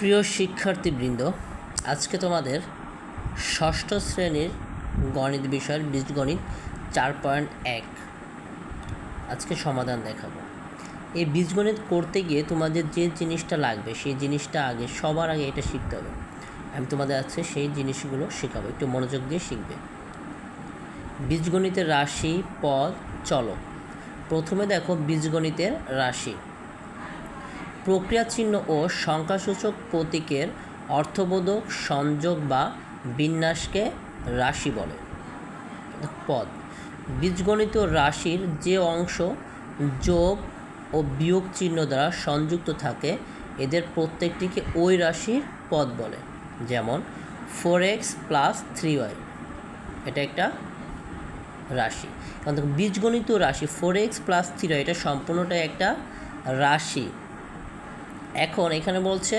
প্রিয় শিক্ষার্থীবৃন্দ, আজকে তোমাদের ষষ্ঠ শ্রেণীর গণিত বিষয়ের বীজগণিত 4.1 আজকে সমাধান দেখাবো। এই বীজগণিত করতে গিয়ে তোমাদের যে জিনিসটা লাগবে সেই জিনিসটা সবার আগে এটা শিখতে হবে। আমি তোমাদের আজকে সেই জিনিসগুলো শেখাবো, একটু মনোযোগ দিয়ে শিখবে। বীজগণিতের রাশি, পদ, চলক। প্রথমে দেখো বীজগণিতের রাশি। প্রক্রিয়া চিহ্ন ও সংখ্যাসূচক প্রতীকের অর্থবোধক সংযোগ বা বিন্যাসকে রাশি বলে। পদ, বীজগণিত রাশির যে অংশ যোগ ও বিয়োগ চিহ্ন দ্বারা সংযুক্ত থাকে এদের প্রত্যেকটিকে ওই রাশির পদ বলে। যেমন 4x + 3y, এটা একটা রাশি। কারণ দেখো বীজগণিত রাশি 4x + 3y এটা সম্পূর্ণটাই একটা রাশি। এখন এখানে বলছে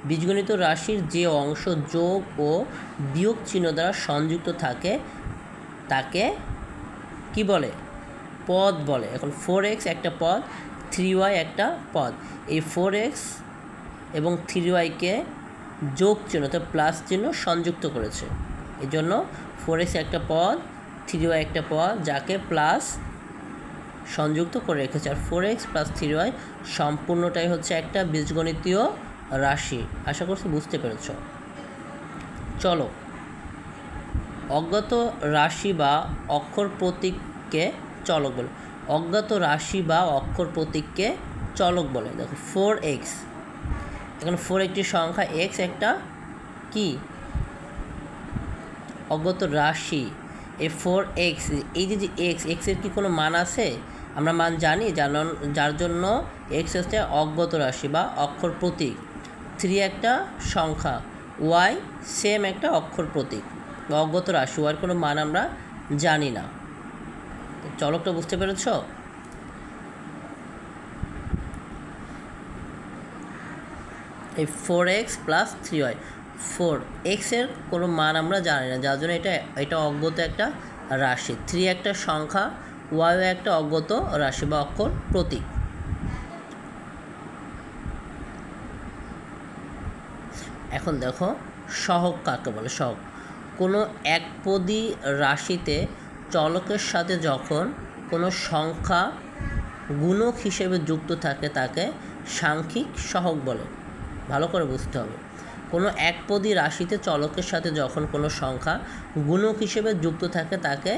বীজগণিত রাশির যে অংশ যোগ ও বিয়োগ চিহ্ন দ্বারা সংযুক্ত থাকে তাকে কি বলে? পদ বলে। এখন 4x একটা পদ, 3y একটা পদ। এই 4x এবং 3yকে যোগ চিহ্ন অর্থাৎ প্লাস চিহ্ন সংযুক্ত করেছে, এই জন্য 4x একটা পদ, 3y একটা পদ, যাকে প্লাস সংযুক্ত করে রেখেছে। আর 4x + 3y সম্পূর্ণটাই হচ্ছে একটা বীজগণিতীয় রাশি। আশা করছি বুঝতে পেরেছ। চলো, অজ্ঞাত রাশি বা অক্ষর প্রতীককে চলক বলে। অজ্ঞাত রাশি বা অক্ষর প্রতীককে চলক বলে। দেখো 4x, এখানে 4 একটি সংখ্যা, x একটা কি অজ্ঞাত রাশি। এই 4x, এই যে x এর কি কোনো মান আছে? আমরা মান জানি, যার জন্য x হচ্ছে অজ্ঞাত রাশি বা অক্ষর প্রতীক। 3 একটা সংখ্যা, y সেম একটা অক্ষর প্রতীক বা অজ্ঞাত রাশি, y কোনো মান আমরা জানি না। চলকটা বুঝতে পেরেছ? এই 4x + 3y, 4x এর কোনো মান আমরা জানি না, যার জন্য এটা অজ্ঞাত একটা রাশি। 3 একটা সংখ্যা, y একটা অজ্ঞাত রাশি বা অক্ষর প্রতীক। এখন দেখো সহগ কাকে বলে। সহগ, কোনো একপদী রাশিতে চলকের সাথে যখন কোনো সংখ্যা গুণক হিসেবে যুক্ত থাকে তাকে সাংখ্যিক সহগ বলে। ভালো করে বুঝতে হবে। কোনো একপদী রাশিতে চলকের সাথে যখন কোনো সংখ্যা গুণক হিসেবে যুক্ত থাকে তাকে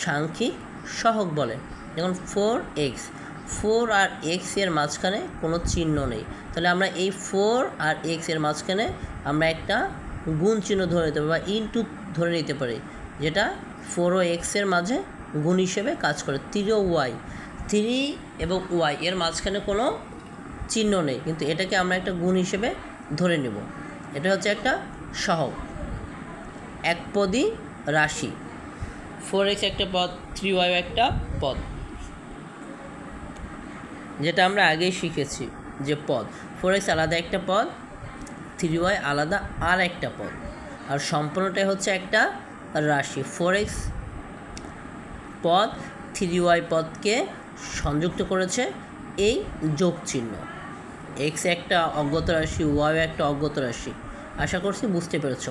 সাংখ্যিক সহগ বলে। যেমন 4x, 4 আর x এর মাঝখানে কোনো চিহ্ন নেই, তাহলে আমরা এই 4 আর x এর মাঝখানে আমরা একটা গুণ চিহ্ন ধরে নিতে পারি বা ইনটু ধরে নিতে পারি, যেটা 4 ও x এর মাঝে গুণ হিসেবে কাজ করে। 3 ও y, 3 এবং y এর মাঝখানে কোনো চিহ্ন নেই, কিন্তু এটাকে আমরা একটা গুণ হিসেবে ধরে নেব। এটা হচ্ছে একটা সহগ, একপদী রাশি। 4x একটা পদ, 3y একটা পদ, যেটা আমরা আগেই শিখেছি যে পদ। 4x আলাদা একটা পদ, 3y আলাদা আর একটা পদ, আর সম্পূর্ণটাই হচ্ছে একটা রাশি। 4x পদ 3y পদকে সংযুক্ত করেছে এই যোগ চিহ্ন। x একটা অজ্ঞাত রাশি, y একটা অজ্ঞাত রাশি। আশা করছি বুঝতে পেরেছ।